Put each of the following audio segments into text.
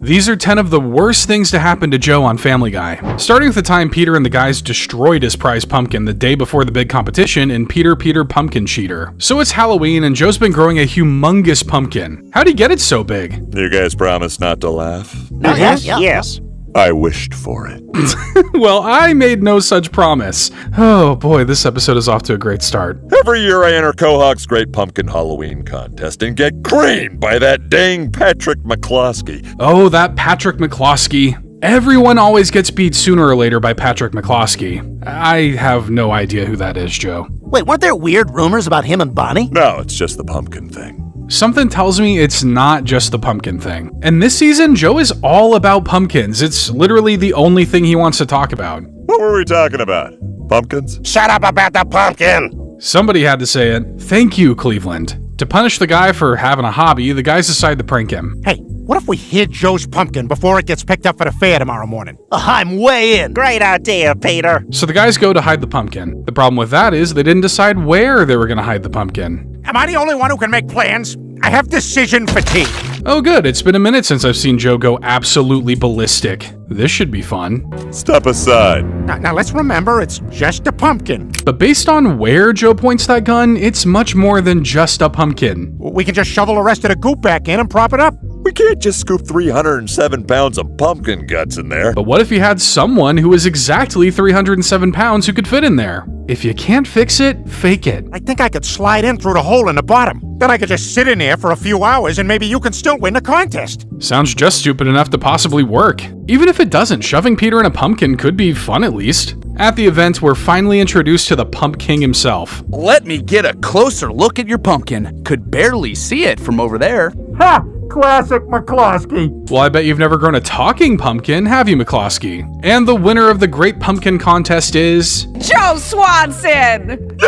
These are 10 of the worst things to happen to Joe on Family Guy. Starting with the time Peter and the guys destroyed his prize pumpkin the day before the big competition in Peter Pumpkin Cheater. So it's Halloween and Joe's been growing a humongous pumpkin. How'd he get it so big? You guys promise not to laugh? Yes. I wished for it. Well, I made no such promise. Oh boy, this episode is off to a great start. Every year I enter Quahog's Great Pumpkin Halloween Contest and get creamed by that dang Patrick McCloskey. Oh, that Patrick McCloskey. Everyone always gets beat sooner or later by Patrick McCloskey. I have no idea who that is, Joe. Wait, weren't there weird rumors about him and Bonnie? No, it's just the pumpkin thing. Something tells me it's not just the pumpkin thing. And this season, Joe is all about pumpkins. It's literally the only thing he wants to talk about. What were we talking about? Pumpkins? Shut up about the pumpkin! Somebody had to say it. Thank you, Cleveland. To punish the guy for having a hobby, the guys decide to prank him. Hey, what if we hid Joe's pumpkin before it gets picked up for the fair tomorrow morning? I'm way in. Great idea, Peter. So the guys go to hide the pumpkin. The problem with that is they didn't decide where they were going to hide the pumpkin. Am I the only one who can make plans? I have decision fatigue. Oh good, it's been a minute since I've seen Joe go absolutely ballistic. This should be fun. Step aside. Now let's remember, it's just a pumpkin. But based on where Joe points that gun, it's much more than just a pumpkin. We can just shovel the rest of the goop back in and prop it up. We can't just scoop 307 pounds of pumpkin guts in there. But what if you had someone who was exactly 307 pounds who could fit in there? If you can't fix it, fake it. I think I could slide in through the hole in the bottom. Then I could just sit in there for a few hours and maybe you can still win the contest. Sounds just stupid enough to possibly work. Even if it doesn't, shoving Peter in a pumpkin could be fun at least. At the event, we're finally introduced to the Pump King himself. Let me get a closer look at your pumpkin. Could barely see it from over there. Ha! Classic McCloskey. Well, I bet you've never grown a talking pumpkin, have you, McCloskey? And the winner of the Great Pumpkin Contest is... Joe Swanson!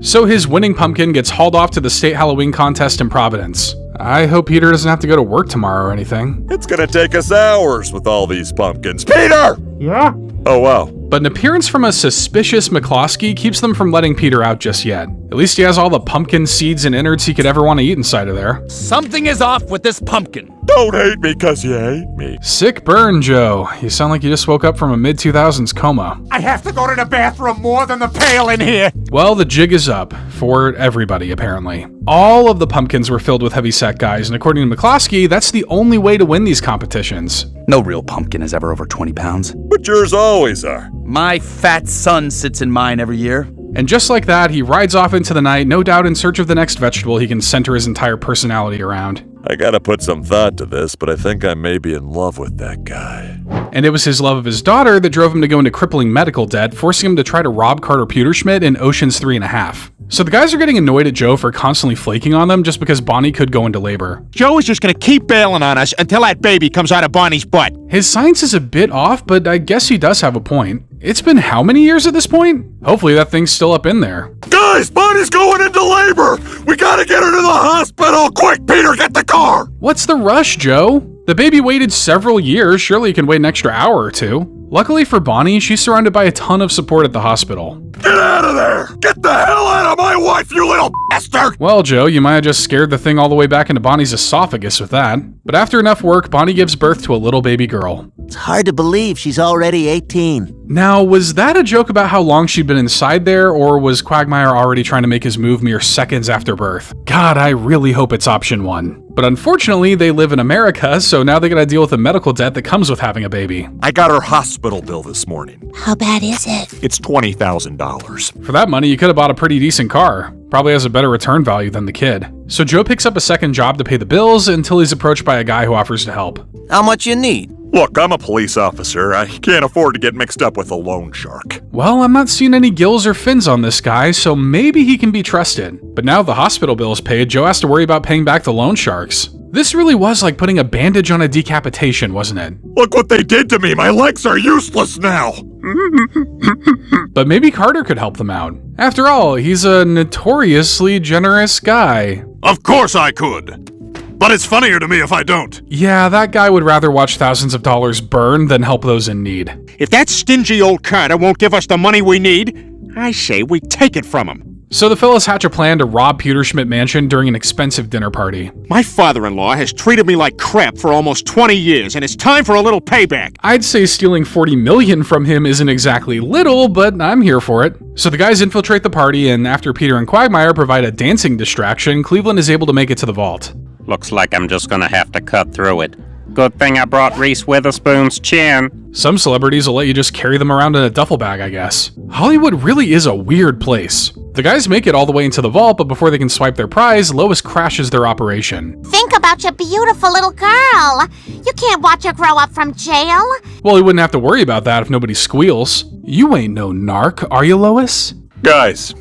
So his winning pumpkin gets hauled off to the state Halloween contest in Providence. I hope Peter doesn't have to go to work tomorrow or anything. It's gonna take us hours with all these pumpkins. Peter! Yeah? Oh, wow. But an appearance from a suspicious McCloskey keeps them from letting Peter out just yet. At least he has all the pumpkin seeds and innards he could ever want to eat inside of there. Something is off with this pumpkin. Don't hate me because you hate me. Sick burn, Joe. You sound like you just woke up from a mid-2000s coma. I have to go to the bathroom more than the pail in here. Well, the jig is up. For everybody, apparently. All of the pumpkins were filled with heavy-set guys, and according to McCloskey, that's the only way to win these competitions. No real pumpkin is ever over 20 pounds. But yours always are. My fat son sits in mine every year. And just like that, he rides off into the night, no doubt in search of the next vegetable he can center his entire personality around. I gotta put some thought to this, but I think I may be in love with that guy. And it was his love of his daughter that drove him to go into crippling medical debt, forcing him to try to rob Carter Pewterschmidt in Ocean's 3.5. So the guys are getting annoyed at Joe for constantly flaking on them just because Bonnie could go into labor. Joe is just gonna keep bailing on us until that baby comes out of Bonnie's butt. His science is a bit off, but I guess he does have a point. It's been how many years at this point? Hopefully that thing's still up in there. Guys, Bonnie's going into labor! We gotta get her to the hospital! Quick, Peter, get the car! What's the rush, Joe? The baby waited several years, surely you can wait an extra hour or two. Luckily for Bonnie, she's surrounded by a ton of support at the hospital. Get out of there! Get the hell out of my wife, you little bastard! Well, Joe, you might have just scared the thing all the way back into Bonnie's esophagus with that. But after enough work, Bonnie gives birth to a little baby girl. It's hard to believe she's already 18. Now, was that a joke about how long she'd been inside there, or was Quagmire already trying to make his move mere seconds after birth? God, I really hope it's option one. But unfortunately, they live in America, so now they gotta deal with the medical debt that comes with having a baby. I got her hospital bill this morning. How bad is it? It's $20,000. For that money, you could have bought a pretty decent car. Probably has a better return value than the kid. So Joe picks up a second job to pay the bills until he's approached by a guy who offers to help. How much you need? Look, I'm a police officer. I can't afford to get mixed up with a loan shark. Well, I'm not seeing any gills or fins on this guy, so maybe he can be trusted. But now the hospital bill is paid, Joe has to worry about paying back the loan sharks. This really was like putting a bandage on a decapitation, wasn't it? Look what they did to me! My legs are useless now! But maybe Carter could help them out. After all, he's a notoriously generous guy. Of course I could! But it's funnier to me if I don't. Yeah, that guy would rather watch thousands of dollars burn than help those in need. If that stingy old Carter won't give us the money we need, I say we take it from him. So the fellas hatch a plan to rob Peter Schmidt Mansion during an expensive dinner party. My father-in-law has treated me like crap for almost 20 years, and it's time for a little payback. I'd say stealing $40 million from him isn't exactly little, but I'm here for it. So the guys infiltrate the party, and after Peter and Quagmire provide a dancing distraction, Cleveland is able to make it to the vault. Looks like I'm just gonna have to cut through it. Good thing I brought Reese Witherspoon's chin. Some celebrities will let you just carry them around in a duffel bag, I guess. Hollywood really is a weird place. The guys make it all the way into the vault, but before they can swipe their prize, Lois crashes their operation. Think about your beautiful little girl. You can't watch her grow up from jail. Well, we wouldn't have to worry about that if nobody squeals. You ain't no narc, are you, Lois? Guys,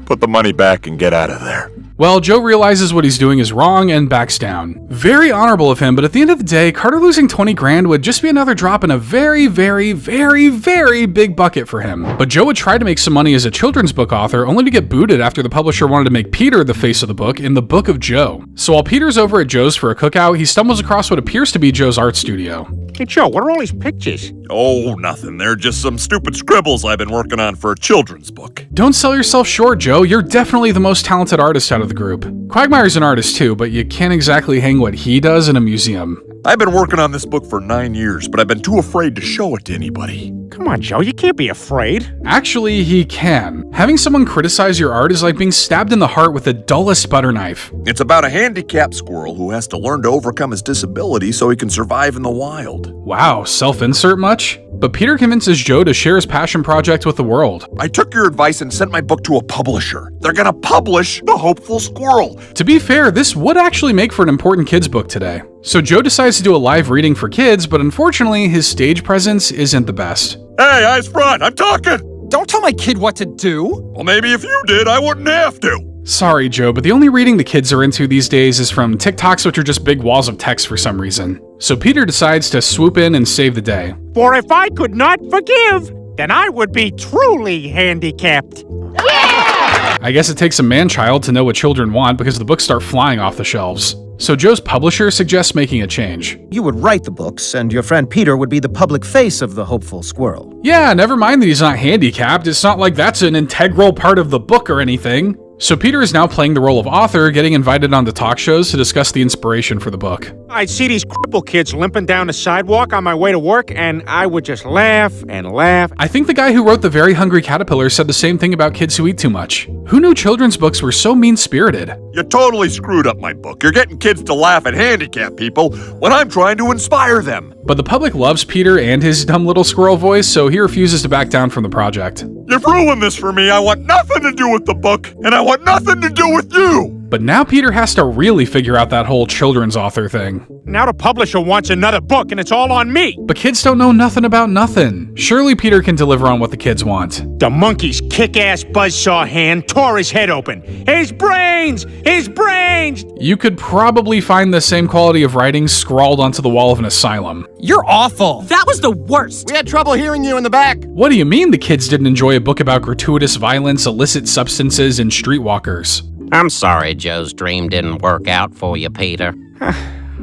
put the money back and get out of there. Well, Joe realizes what he's doing is wrong and backs down. Very honorable of him, but at the end of the day, Carter losing 20 grand would just be another drop in a very, very, very, very big bucket for him. But Joe would try to make some money as a children's book author, only to get booted after the publisher wanted to make Peter the face of the book in the Book of Joe. So while Peter's over at Joe's for a cookout, he stumbles across what appears to be Joe's art studio. Hey, Joe, what are all these pictures? Oh, nothing. They're just some stupid scribbles I've been working on for a children's book. Don't sell yourself short, Joe. You're definitely the most talented artist out of the group. Quagmire's an artist too, but you can't exactly hang what he does in a museum. I've been working on this book for 9 years, but I've been too afraid to show it to anybody. Come on, Joe, you can't be afraid. Actually, he can. Having someone criticize your art is like being stabbed in the heart with the dullest butter knife. It's about a handicapped squirrel who has to learn to overcome his disability so he can survive in the wild. Wow, self-insert much? But Peter convinces Joe to share his passion project with the world. I took your advice and sent my book to a publisher. They're gonna publish The Hopeful Squirrel. To be fair, this would actually make for an important kids book today. So Joe decides to do a live reading for kids, but unfortunately, his stage presence isn't the best. Hey, eyes front, I'm talking! Don't tell my kid what to do. Well, maybe if you did, I wouldn't have to. Sorry, Joe, but the only reading the kids are into these days is from TikToks, which are just big walls of text for some reason. So Peter decides to swoop in and save the day. For if I could not forgive, then I would be truly handicapped. I guess it takes a man-child to know what children want because the books start flying off the shelves. So Joe's publisher suggests making a change. You would write the books, and your friend Peter would be the public face of the Hopeful Squirrel. Yeah, never mind that he's not handicapped. It's not like that's an integral part of the book or anything. So Peter is now playing the role of author, getting invited onto talk shows to discuss the inspiration for the book. I'd see these cripple kids limping down the sidewalk on my way to work, and I would just laugh and laugh. I think the guy who wrote The Very Hungry Caterpillar said the same thing about kids who eat too much. Who knew children's books were so mean-spirited? You totally screwed up my book. You're getting kids to laugh at handicapped people when I'm trying to inspire them. But the public loves Peter and his dumb little squirrel voice, so he refuses to back down from the project. You've ruined this for me. I want nothing to do with the book, and I want nothing to do with you. But now Peter has to really figure out that whole children's author thing. Now the publisher wants another book, and it's all on me. But kids don't know nothing about nothing. Surely Peter can deliver on what the kids want. The monkey's kick-ass buzzsaw hand tore his head open. His brains! His brains! You could probably find the same quality of writing scrawled onto the wall of an asylum. You're awful. That was the worst. We had trouble hearing you in the back. What do you mean the kids didn't enjoy a book about gratuitous violence, illicit substances, and streetwalkers? I'm sorry Joe's dream didn't work out for you, Peter.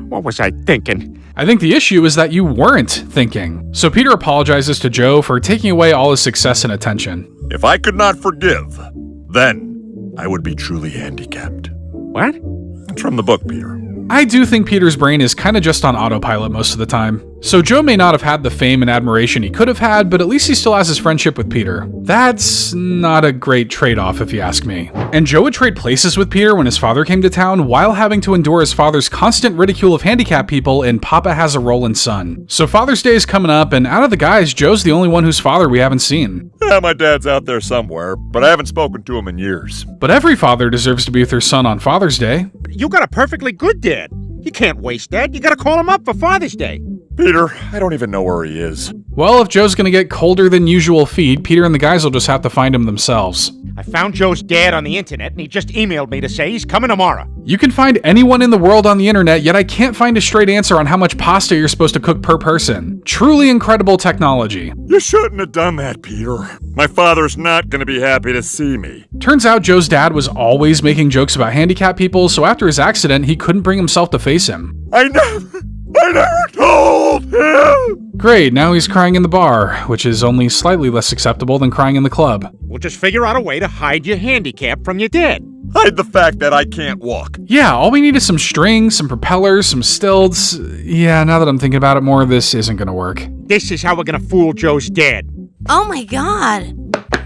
What was I thinking? I think the issue is that you weren't thinking. So Peter apologizes to Joe for taking away all his success and attention. If I could not forgive, then I would be truly handicapped. What? It's from the book, Peter. I do think Peter's brain is kind of just on autopilot most of the time. So Joe may not have had the fame and admiration he could have had, but at least he still has his friendship with Peter. That's not a great trade-off if you ask me. And Joe would trade places with Peter when his father came to town while having to endure his father's constant ridicule of handicapped people in Papa Has a Rollin' Son. So Father's Day is coming up, and out of the guys, Joe's the only one whose father we haven't seen. Yeah, my dad's out there somewhere, but I haven't spoken to him in years. But every father deserves to be with their son on Father's Day. You got a perfectly good dad. You can't waste that. You gotta call him up for Father's Day. Peter, I don't even know where he is. Well, if Joe's gonna get colder than usual feet, Peter and the guys will just have to find him themselves. I found Joe's dad on the internet, and he just emailed me to say he's coming tomorrow. You can find anyone in the world on the internet, yet I can't find a straight answer on how much pasta you're supposed to cook per person. Truly incredible technology. You shouldn't have done that, Peter. My father's not going to be happy to see me. Turns out Joe's dad was always making jokes about handicapped people, so after his accident, he couldn't bring himself to face him. I never told him! Great, now he's crying in the bar, which is only slightly less acceptable than crying in the club. We'll just figure out a way to hide your handicap from your dad. Hide the fact that I can't walk. Yeah, all we need is some strings, some propellers, some stilts. Yeah, now that I'm thinking about it more, this isn't gonna work. This is how we're gonna fool Joe's dad. Oh my god.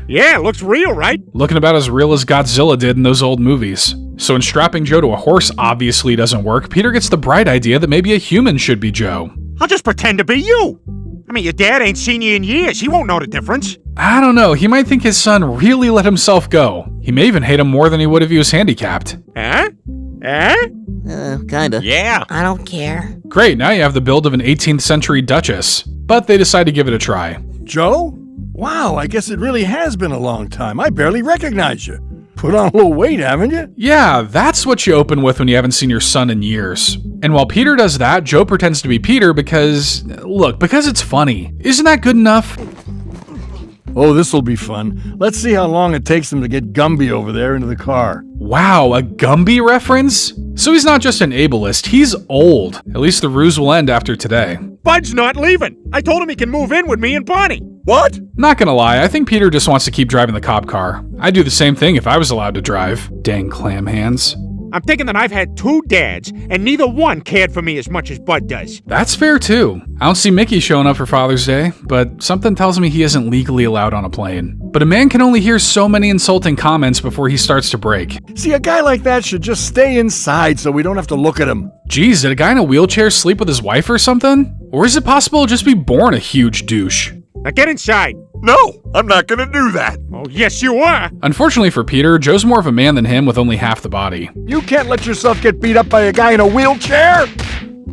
Yeah, looks real, right? Looking about as real as Godzilla did in those old movies. So when strapping Joe to a horse obviously doesn't work, Peter gets the bright idea that maybe a human should be Joe. I'll just pretend to be you. I mean, your dad ain't seen you in years. He won't know the difference. I don't know, he might think his son really let himself go. He may even hate him more than he would if he was handicapped. Huh? Huh? Kinda. Yeah. I don't care. Great, now you have the build of an 18th century duchess. But they decide to give it a try. Joe? Wow, I guess it really has been a long time. I barely recognize you. Put on a little weight, haven't you? Yeah, that's what you open with when you haven't seen your son in years. And while Peter does that, Joe pretends to be Peter because it's funny. Isn't that good enough? Oh, this'll be fun. Let's see how long it takes them to get Gumby over there into the car. Wow, a Gumby reference? So he's not just an ableist, he's old. At least the ruse will end after today. Bud's not leaving. I told him he can move in with me and Bonnie. What? Not gonna lie, I think Peter just wants to keep driving the cop car. I'd do the same thing if I was allowed to drive. Dang clam hands. I'm thinking that I've had 2 dads, and neither one cared for me as much as Bud does. That's fair too. I don't see Mickey showing up for Father's Day, but something tells me he isn't legally allowed on a plane. But a man can only hear so many insulting comments before he starts to break. See, a guy like that should just stay inside so we don't have to look at him. Geez, did a guy in a wheelchair sleep with his wife or something? Or is it possible to just be born a huge douche? Now get inside. No, I'm not gonna do that. Oh, yes, you are. Unfortunately for Peter, Joe's more of a man than him with only half the body. You can't let yourself get beat up by a guy in a wheelchair.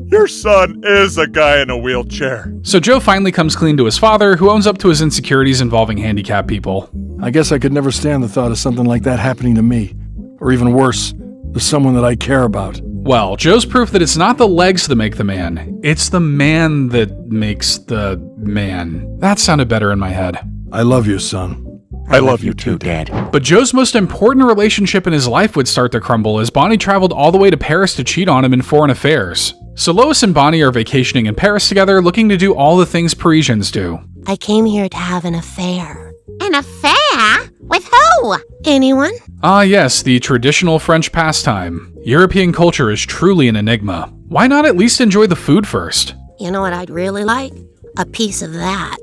Your son is a guy in a wheelchair. So Joe finally comes clean to his father, who owns up to his insecurities involving handicapped people. I guess I could never stand the thought of something like that happening to me. Or even worse, to someone that I care about. Well, Joe's proof that it's not the legs that make the man, it's the man that makes the man. That sounded better in my head. I love you, son. I love you too, Dad. But Joe's most important relationship in his life would start to crumble as Bonnie traveled all the way to Paris to cheat on him in foreign affairs. So Lois and Bonnie are vacationing in Paris together, looking to do all the things Parisians do. I came here to have an affair. An affair? With who? Anyone? Ah yes, the traditional French pastime. European culture is truly an enigma. Why not at least enjoy the food first? You know what I'd really like? A piece of that.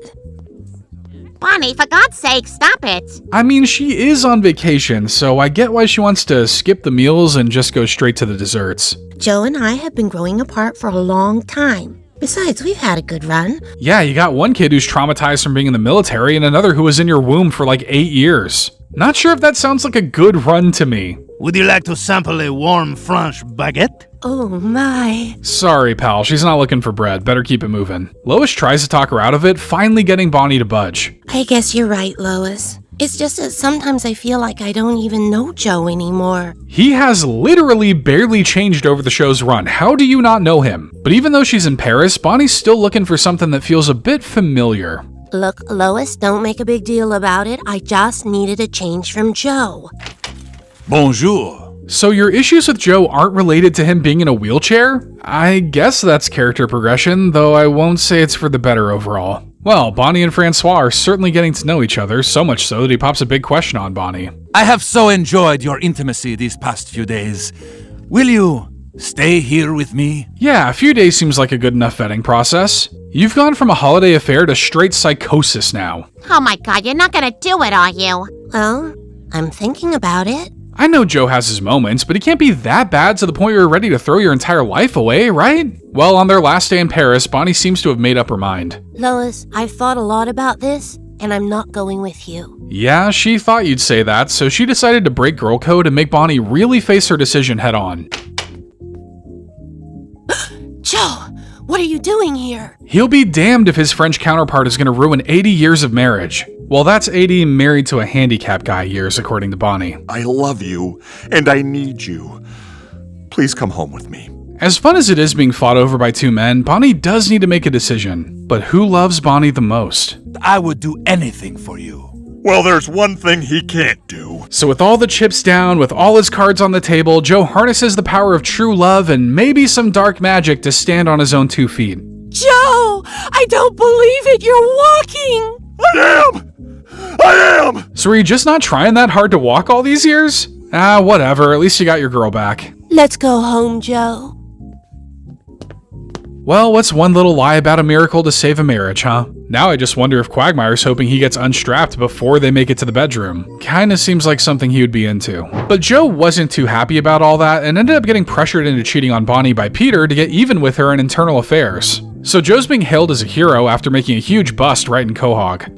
Bonnie, for God's sake, stop it. I mean, she is on vacation, so I get why she wants to skip the meals and just go straight to the desserts. Joe and I have been growing apart for a long time. Besides, we've had a good run. Yeah, you got one kid who's traumatized from being in the military and another who was in your womb for like 8 years. Not sure if that sounds like a good run to me. Would you like to sample a warm French baguette? Oh my. Sorry, pal, she's not looking for bread. Better keep it moving. Lois tries to talk her out of it, finally getting Bonnie to budge. I guess you're right, Lois. It's just that sometimes I feel like I don't even know Joe anymore. He has literally barely changed over the show's run. How do you not know him? But even though she's in Paris, Bonnie's still looking for something that feels a bit familiar. Look, Lois, don't make a big deal about it. I just needed a change from Joe. Bonjour. So your issues with Joe aren't related to him being in a wheelchair? I guess that's character progression, though I won't say it's for the better overall. Well, Bonnie and Francois are certainly getting to know each other, so much so that he pops a big question on Bonnie. I have so enjoyed your intimacy these past few days. Will you stay here with me? Yeah, a few days seems like a good enough vetting process. You've gone from a holiday affair to straight psychosis now. Oh my God, you're not gonna do it, are you? Well, I'm thinking about it. I know Joe has his moments, but he can't be that bad to the point where you're ready to throw your entire life away, right? Well, on their last day in Paris, Bonnie seems to have made up her mind. Lois, I've thought a lot about this, and I'm not going with you. Yeah, she thought you'd say that, so she decided to break girl code and make Bonnie really face her decision head on. Joe, what are you doing here? He'll be damned if his French counterpart is going to ruin 80 years of marriage. Well, that's 80 married to a handicapped guy years, according to Bonnie. I love you, and I need you. Please come home with me. As fun as it is being fought over by two men, Bonnie does need to make a decision. But who loves Bonnie the most? I would do anything for you. Well, there's one thing he can't do. So with all the chips down, with all his cards on the table, Joe harnesses the power of true love and maybe some dark magic to stand on his own 2 feet. Joe! I don't believe it! You're walking! I am! So were you just not trying that hard to walk all these years? Ah, whatever. At least you got your girl back. Let's go home, Joe. Well, what's one little lie about a miracle to save a marriage, huh? Now I just wonder if Quagmire's hoping he gets unstrapped before they make it to the bedroom. Kinda seems like something he would be into. But Joe wasn't too happy about all that and ended up getting pressured into cheating on Bonnie by Peter to get even with her in internal affairs. So Joe's being hailed as a hero after making a huge bust right in Quahog.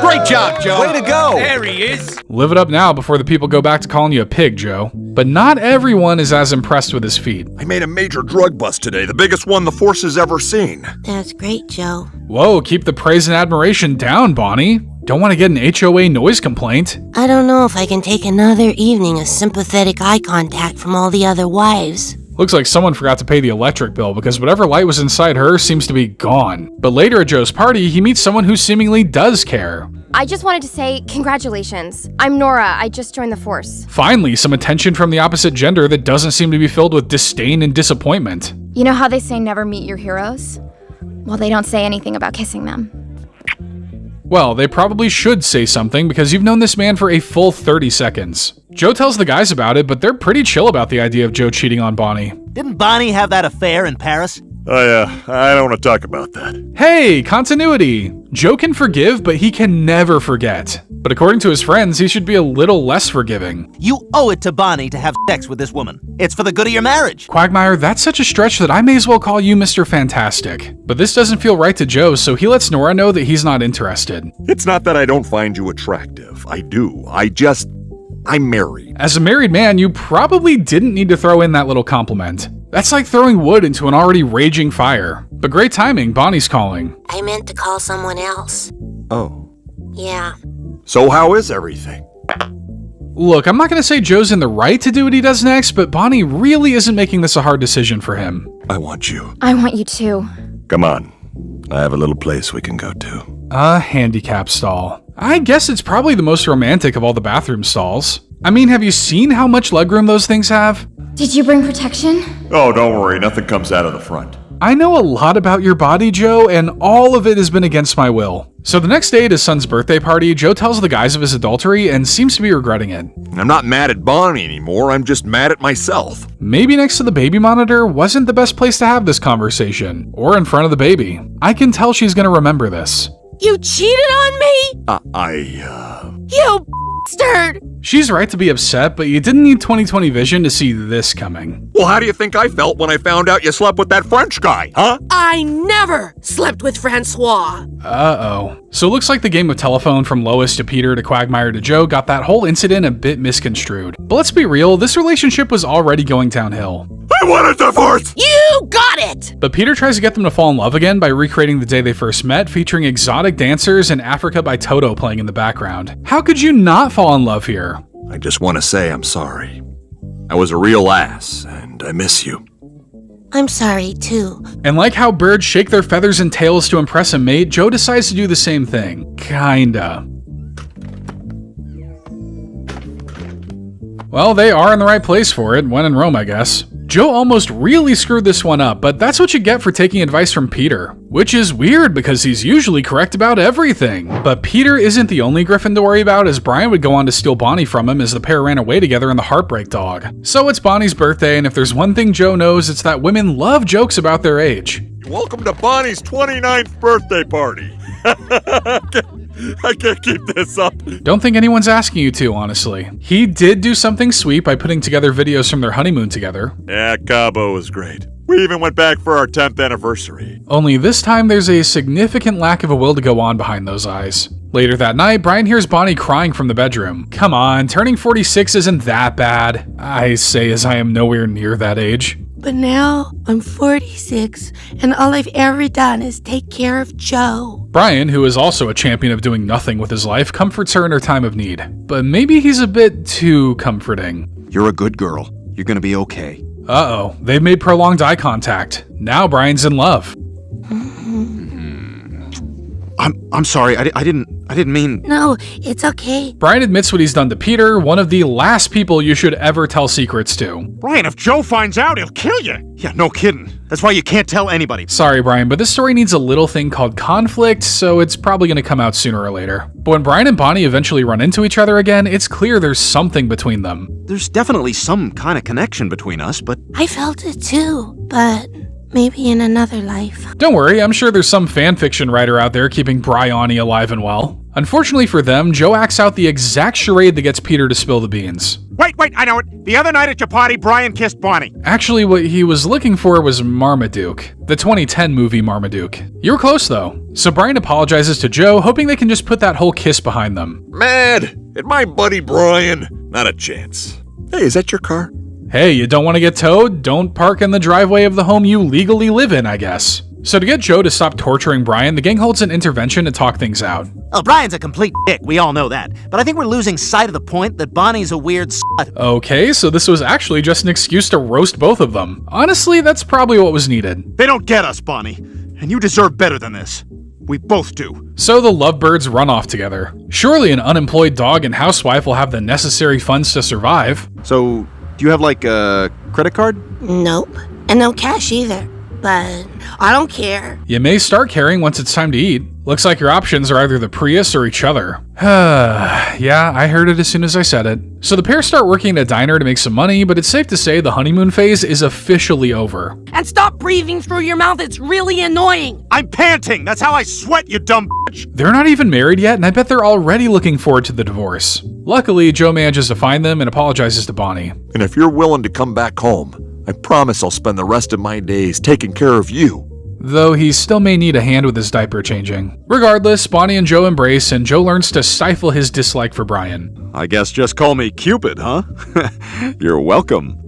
Great job, Joe. Way to go. There he is. Live it up now before the people go back to calling you a pig, Joe. But not everyone is as impressed with his feat. I made a major drug bust today, the biggest one the force has ever seen. That's great, Joe. Whoa, keep the praise and admiration down, Bonnie. Don't want to get an HOA noise complaint. I don't know if I can take another evening of sympathetic eye contact from all the other wives. Looks like someone forgot to pay the electric bill because whatever light was inside her seems to be gone. But later at Joe's party, he meets someone who seemingly does care. I just wanted to say congratulations. I'm Nora. I just joined the force. Finally, some attention from the opposite gender that doesn't seem to be filled with disdain and disappointment. You know how they say never meet your heroes? Well, they don't say anything about kissing them. Well, they probably should say something because you've known this man for a full 30 seconds. Joe tells the guys about it, but they're pretty chill about the idea of Joe cheating on Bonnie. Didn't Bonnie have that affair in Paris? I don't want to talk about that. Hey, continuity! Joe can forgive, but he can never forget. But according to his friends, he should be a little less forgiving. You owe it to Bonnie to have sex with this woman. It's for the good of your marriage. Quagmire, that's such a stretch that I may as well call you Mr. Fantastic. But this doesn't feel right to Joe, so he lets Nora know that he's not interested. It's not that I don't find you attractive. I do. I'm married. As a married man, you probably didn't need to throw in that little compliment. That's like throwing wood into an already raging fire. But great timing, Bonnie's calling. I meant to call someone else. Oh. Yeah. So how is everything? Look, I'm not going to say Joe's in the right to do what he does next, but Bonnie really isn't making this a hard decision for him. I want you. I want you too. Come on. I have a little place we can go to. A handicap stall. I guess it's probably the most romantic of all the bathroom stalls. I mean, have you seen how much legroom those things have? Did you bring protection? Oh, don't worry. Nothing comes out of the front. I know a lot about your body, Joe, and all of it has been against my will. So the next day at his son's birthday party, Joe tells the guys of his adultery and seems to be regretting it. I'm not mad at Bonnie anymore. I'm just mad at myself. Maybe next to the baby monitor wasn't the best place to have this conversation, or in front of the baby. I can tell she's gonna remember this. You cheated on me? You bastard! She's right to be upset, but you didn't need 20/20 vision to see this coming. Well, how do you think I felt when I found out you slept with that French guy, huh? I never slept with Francois. Uh-oh. So it looks like the game of telephone from Lois to Peter to Quagmire to Joe got that whole incident a bit misconstrued. But let's be real, this relationship was already going downhill. I want a divorce! You got it! But Peter tries to get them to fall in love again by recreating the day they first met, featuring exotic dancers and Africa by Toto playing in the background. How could you not fall in love here? I just want to say I'm sorry. I was a real ass, and I miss you. I'm sorry, too. And like how birds shake their feathers and tails to impress a mate, Joe decides to do the same thing. Kinda. Well, they are in the right place for it, when in Rome, I guess. Joe almost really screwed this one up, but that's what you get for taking advice from Peter. Which is weird because he's usually correct about everything. But Peter isn't the only griffin to worry about, as Brian would go on to steal Bonnie from him as the pair ran away together in the Heartbreak Dog. So it's Bonnie's birthday, and if there's one thing Joe knows, it's that women love jokes about their age. Welcome to Bonnie's 29th birthday party. I can't keep this up. Don't think anyone's asking you to, honestly. He did do something sweet by putting together videos from their honeymoon together. Yeah, Cabo was great. We even went back for our 10th anniversary. Only this time there's a significant lack of a will to go on behind those eyes. Later that night, Brian hears Bonnie crying from the bedroom. Come on, turning 46 isn't that bad. I say as I am nowhere near that age. But now I'm 46, and all I've ever done is take care of Joe. Brian, who is also a champion of doing nothing with his life, comforts her in her time of need. But maybe he's a bit too comforting. You're a good girl. You're gonna be okay. Uh-oh, they've made prolonged eye contact. Now Brian's in love. I'm sorry. I didn't mean... No, it's okay. Brian admits what he's done to Peter, one of the last people you should ever tell secrets to. Brian, if Joe finds out, he'll kill you. Yeah, no kidding. That's why you can't tell anybody. Sorry, Brian, but this story needs a little thing called conflict, so it's probably gonna come out sooner or later. But when Brian and Bonnie eventually run into each other again, it's clear there's something between them. There's definitely some kind of connection between us, but... I felt it too, but maybe in another life. Don't worry, I'm sure there's some fanfiction writer out there keeping Bryony alive and well. Unfortunately for them, Joe acts out the exact charade that gets Peter to spill the beans. Wait, I know it. The other night at your party, Brian kissed Bonnie. Actually, what he was looking for was Marmaduke, the 2010 movie Marmaduke. You were close though. So Brian apologizes to Joe, hoping they can just put that whole kiss behind them. Mad at my buddy Brian? Not a chance. Hey, is that your car? Hey, you don't want to get towed? Don't park in the driveway of the home you legally live in, I guess. So to get Joe to stop torturing Brian, the gang holds an intervention to talk things out. Oh, Brian's a complete dick, we all know that. But I think we're losing sight of the point that Bonnie's a weird slut. Okay, so this was actually just an excuse to roast both of them. Honestly, that's probably what was needed. They don't get us, Bonnie. And you deserve better than this. We both do. So the lovebirds run off together. Surely an unemployed dog and housewife will have the necessary funds to survive. So, do you have like a credit card? Nope. And no cash either. But I don't care. You may start caring once it's time to eat. Looks like your options are either the Prius or each other. Yeah, I heard it as soon as I said it. So the pair start working at a diner to make some money, but it's safe to say the honeymoon phase is officially over. And stop breathing through your mouth, it's really annoying. I'm panting. That's how I sweat, you dumb bitch. They're not even married yet, and I bet they're already looking forward to the divorce. Luckily, Joe manages to find them and apologizes to Bonnie. And if you're willing to come back home, I promise I'll spend the rest of my days taking care of you. Though he still may need a hand with his diaper changing. Regardless, Bonnie and Joe embrace, and Joe learns to stifle his dislike for Brian. I guess just call me Cupid, huh? You're welcome.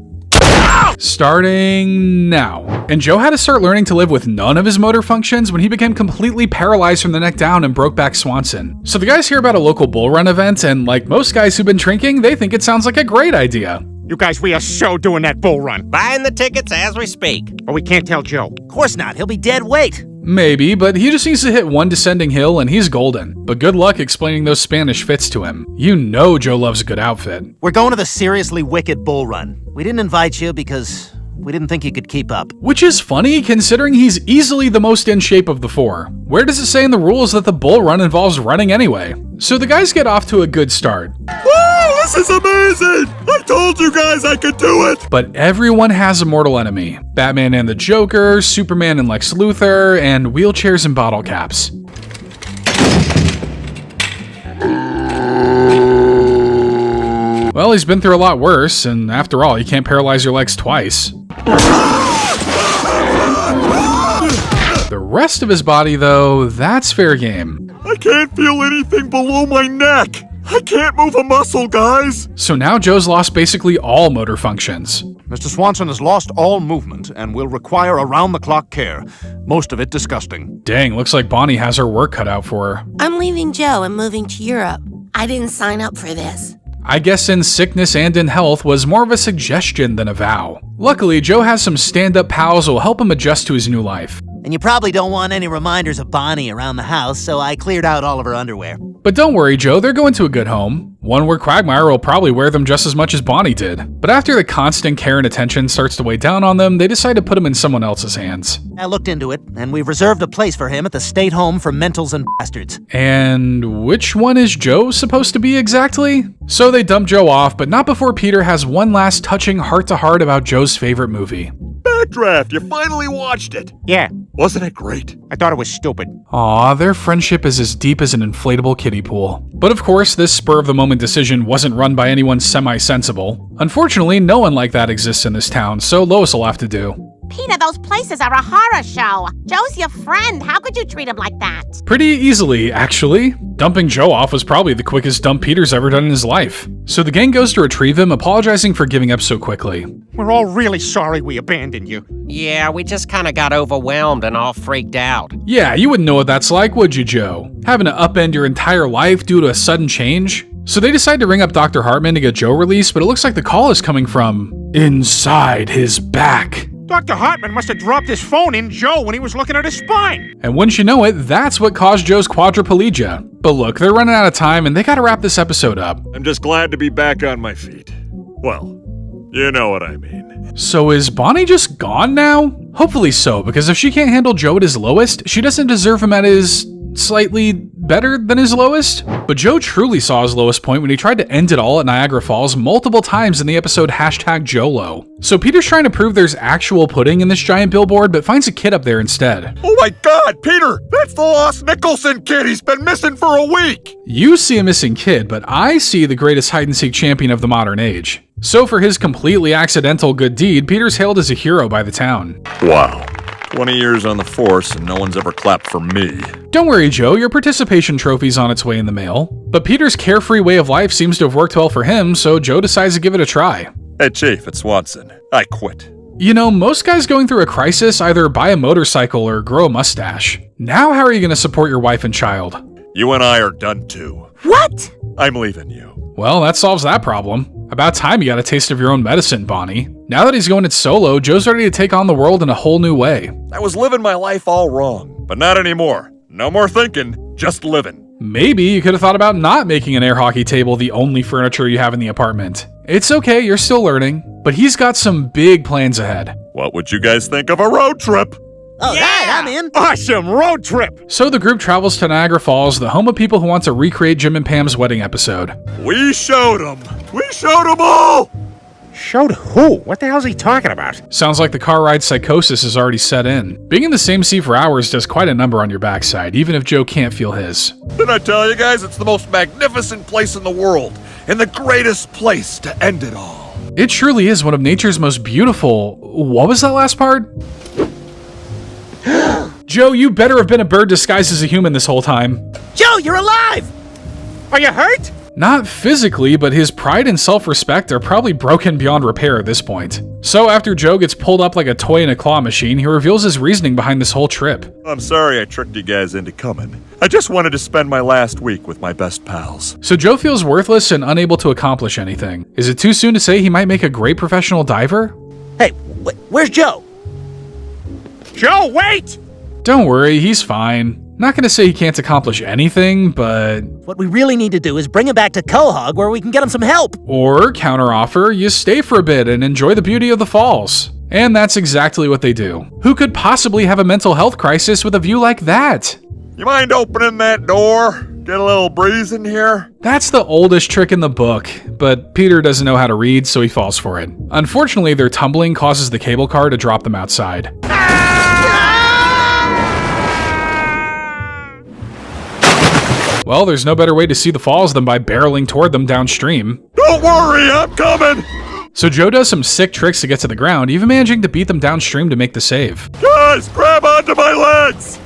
Starting now. And Joe had to start learning to live with none of his motor functions when he became completely paralyzed from the neck down and broke back Swanson. So the guys hear about a local bull run event, and like most guys who've been drinking, they think it sounds like a great idea. You guys, we are so doing that bull run. Buying the tickets as we speak. But we can't tell Joe. Of course not, he'll be dead weight. Maybe, but he just needs to hit one descending hill and he's golden. But good luck explaining those Spanish fits to him. You know Joe loves a good outfit. We're going to the seriously wicked bull run. We didn't invite you because we didn't think you could keep up. Which is funny considering he's easily the most in shape of the four. Where does it say in the rules that the bull run involves running anyway? So the guys get off to a good start. Woo, this is amazing! I told you guys I could do it! But everyone has a mortal enemy. Batman and the Joker, Superman and Lex Luthor, and wheelchairs and bottle caps. Well, he's been through a lot worse, and after all, you can't paralyze your legs twice. The rest of his body, though, that's fair game. I can't feel anything below my neck! I can't move a muscle, guys! So now Joe's lost basically all motor functions. Mr. Swanson has lost all movement and will require around-the-clock care. Most of it disgusting. Dang, looks like Bonnie has her work cut out for her. I'm leaving Joe and moving to Europe. I didn't sign up for this. I guess in sickness and in health was more of a suggestion than a vow. Luckily, Joe has some stand-up pals who will help him adjust to his new life. And you probably don't want any reminders of Bonnie around the house, so I cleared out all of her underwear. But don't worry, Joe, they're going to a good home. One where Quagmire will probably wear them just as much as Bonnie did. But after the constant care and attention starts to weigh down on them, they decide to put him in someone else's hands. I looked into it, and we've reserved a place for him at the State Home for Mentals and Bastards. And which one is Joe supposed to be exactly? So they dump Joe off, but not before Peter has one last touching heart-to-heart about Joe's favorite movie. Backdraft, you finally watched it! Yeah. Wasn't it great? I thought it was stupid. Aw, their friendship is as deep as an inflatable kiddie pool. But of course, this spur-of-the-moment decision wasn't run by anyone semi-sensible. Unfortunately, no one like that exists in this town, so Lois will have to do. Peter, those places are a horror show. Joe's your friend. How could you treat him like that? Pretty easily, actually. Dumping Joe off was probably the quickest dump Peter's ever done in his life. So the gang goes to retrieve him, apologizing for giving up so quickly. We're all really sorry we abandoned you. Yeah, we just kind of got overwhelmed and all freaked out. Yeah, you wouldn't know what that's like, would you, Joe? Having to upend your entire life due to a sudden change? So they decide to ring up Dr. Hartman to get Joe released, but it looks like the call is coming from inside his back. Dr. Hartman must have dropped his phone in Joe when he was looking at his spine. And wouldn't you know it, that's what caused Joe's quadriplegia. But look, they're running out of time and they gotta wrap this episode up. I'm just glad to be back on my feet. Well, you know what I mean. So is Bonnie just gone now? Hopefully so, because if she can't handle Joe at his lowest, she doesn't deserve him at his slightly better than his lowest. But Joe truly saw his lowest point when he tried to end it all at Niagara Falls multiple times in the episode #JoLo. So Peter's trying to prove there's actual pudding in this giant billboard, but finds a kid up there instead. Oh my god, Peter! That's the lost Nicholson kid! He's been missing for a week! You see a missing kid, but I see the greatest hide-and-seek champion of the modern age. So for his completely accidental good deed, Peter's hailed as a hero by the town. Wow. 20 years on the force and no one's ever clapped for me. Don't worry, Joe, your participation trophy's on its way in the mail. But Peter's carefree way of life seems to have worked well for him, so Joe decides to give it a try. Hey Chief, it's Swanson. I quit. You know, most guys going through a crisis either buy a motorcycle or grow a mustache. Now how are you going to support your wife and child? You and I are done too. What? I'm leaving you. Well, that solves that problem. About time you got a taste of your own medicine, Bonnie. Now that he's going it solo, Joe's ready to take on the world in a whole new way. I was living my life all wrong, but not anymore. No more thinking, just living. Maybe you could have thought about not making an air hockey table the only furniture you have in the apartment. It's okay, you're still learning, but he's got some big plans ahead. What would you guys think of a road trip? All right, I'm in. Awesome road trip. So the group travels to Niagara Falls, the home of people who want to recreate Jim and Pam's wedding episode. We showed them. We showed them all. Showed who? What the hell's he talking about? Sounds like the car ride psychosis is already set in. Being in the same seat for hours does quite a number on your backside, even if Joe can't feel his. Didn't I tell you guys it's the most magnificent place in the world, and the greatest place to end it all? It truly is one of nature's most beautiful... What was that last part? Joe, you better have been a bird disguised as a human this whole time. Joe, you're alive! Are you hurt? Not physically, but his pride and self-respect are probably broken beyond repair at this point. So after Joe gets pulled up like a toy in a claw machine, he reveals his reasoning behind this whole trip. I'm sorry I tricked you guys into coming. I just wanted to spend my last week with my best pals. So Joe feels worthless and unable to accomplish anything. Is it too soon to say he might make a great professional diver? Hey, where's Joe? Joe, wait! Don't worry, he's fine. Not gonna say he can't accomplish anything, but... What we really need to do is bring him back to Quahog where we can get him some help. Or, counteroffer, you stay for a bit and enjoy the beauty of the falls. And that's exactly what they do. Who could possibly have a mental health crisis with a view like that? You mind opening that door? Get a little breeze in here? That's the oldest trick in the book, but Peter doesn't know how to read, so he falls for it. Unfortunately, their tumbling causes the cable car to drop them outside. Well, there's no better way to see the falls than by barreling toward them downstream. Don't worry, I'm coming! So Joe does some sick tricks to get to the ground, even managing to beat them downstream to make the save. Guys, grab onto my legs!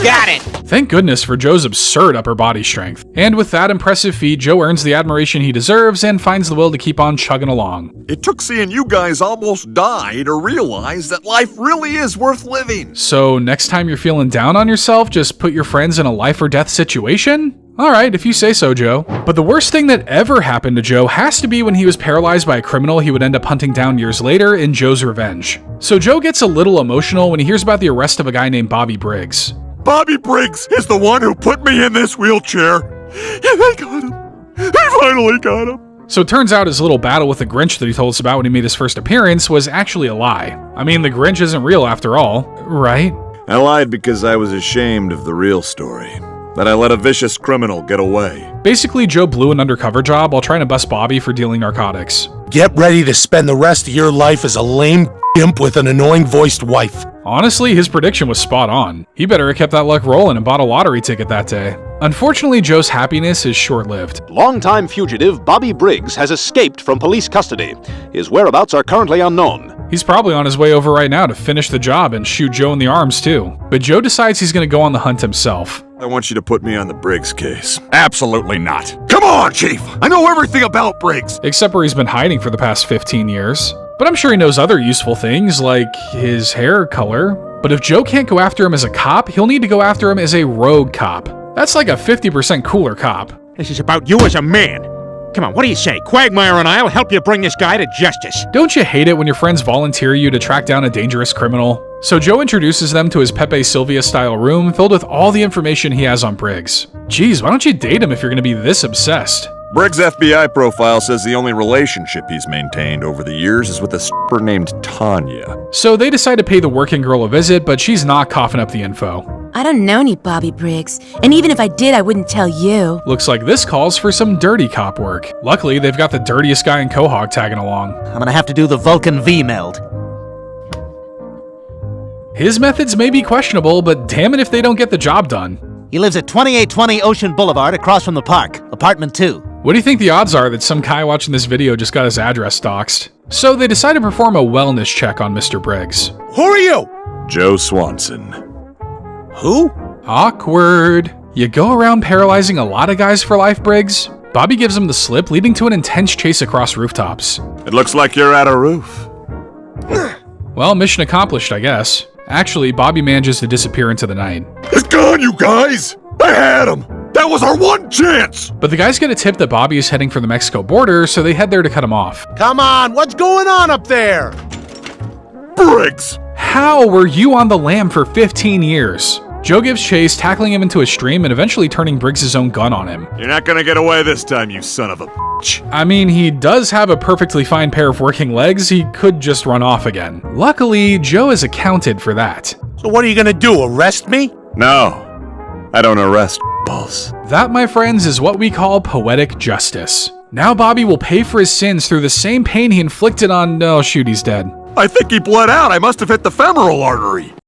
Got it! Thank goodness for Joe's absurd upper body strength. And with that impressive feat, Joe earns the admiration he deserves and finds the will to keep on chugging along. It took seeing you guys almost die to realize that life really is worth living. So next time you're feeling down on yourself, just put your friends in a life or death situation? Alright, if you say so, Joe. But the worst thing that ever happened to Joe has to be when he was paralyzed by a criminal he would end up hunting down years later in Joe's Revenge. So Joe gets a little emotional when he hears about the arrest of a guy named Bobby Briggs. Bobby Briggs is the one who put me in this wheelchair. And they got him. They finally got him. So it turns out his little battle with the Grinch that he told us about when he made his first appearance was actually a lie. I mean, the Grinch isn't real after all, right? I lied because I was ashamed of the real story. That I let a vicious criminal get away. Basically, Joe blew an undercover job while trying to bust Bobby for dealing narcotics. Get ready to spend the rest of your life as a lame imp with an annoying voiced wife. Honestly, his prediction was spot on. He better have kept that luck rolling and bought a lottery ticket that day. Unfortunately, Joe's happiness is short-lived. Longtime fugitive Bobby Briggs has escaped from police custody. His whereabouts are currently unknown. He's probably on his way over right now to finish the job and shoot Joe in the arms too. But Joe decides he's going to go on the hunt himself. I want you to put me on the Briggs case. Absolutely not. Come on, Chief! I know everything about Briggs! Except where he's been hiding for the past 15 years. But I'm sure he knows other useful things, like his hair color. But if Joe can't go after him as a cop, he'll need to go after him as a rogue cop. That's like a 50% cooler cop. This is about you as a man. Come on, what do you say? Quagmire and I'll help you bring this guy to justice. Don't you hate it when your friends volunteer you to track down a dangerous criminal? So Joe introduces them to his Pepe Sylvia-style room filled with all the information he has on Briggs. Geez, why don't you date him if you're gonna be this obsessed? Briggs' FBI profile says the only relationship he's maintained over the years is with a stripper named Tanya. So they decide to pay the working girl a visit, but she's not coughing up the info. I don't know any Bobby Briggs, and even if I did, I wouldn't tell you. Looks like this calls for some dirty cop work. Luckily, they've got the dirtiest guy in Quahog tagging along. I'm gonna have to do the Vulcan V-meld. His methods may be questionable, but damn it if they don't get the job done. He lives at 2820 Ocean Boulevard across from the park, apartment 2. What do you think the odds are that some guy watching this video just got his address doxed? So they decide to perform a wellness check on Mr. Briggs. Who are you? Joe Swanson. Who? Awkward. You go around paralyzing a lot of guys for life, Briggs? Bobby gives him the slip, leading to an intense chase across rooftops. It looks like you're at a roof. Well, mission accomplished, I guess. Actually, Bobby manages to disappear into the night. It's gone, you guys! I had him! That was our one chance! But the guys get a tip that Bobby is heading for the Mexico border, so they head there to cut him off. Come on, what's going on up there? Briggs! How were you on the lam for 15 years? Joe gives chase, tackling him into a stream and eventually turning Briggs' own gun on him. You're not gonna get away this time, you son of a bitch. I mean, he does have a perfectly fine pair of working legs, he could just run off again. Luckily, Joe has accounted for that. So what are you gonna do, arrest me? No, I don't arrest balls. That, my friends, is what we call poetic justice. Now Bobby will pay for his sins through the same pain he inflicted on... oh shoot, he's dead. I think he bled out. I must have hit the femoral artery.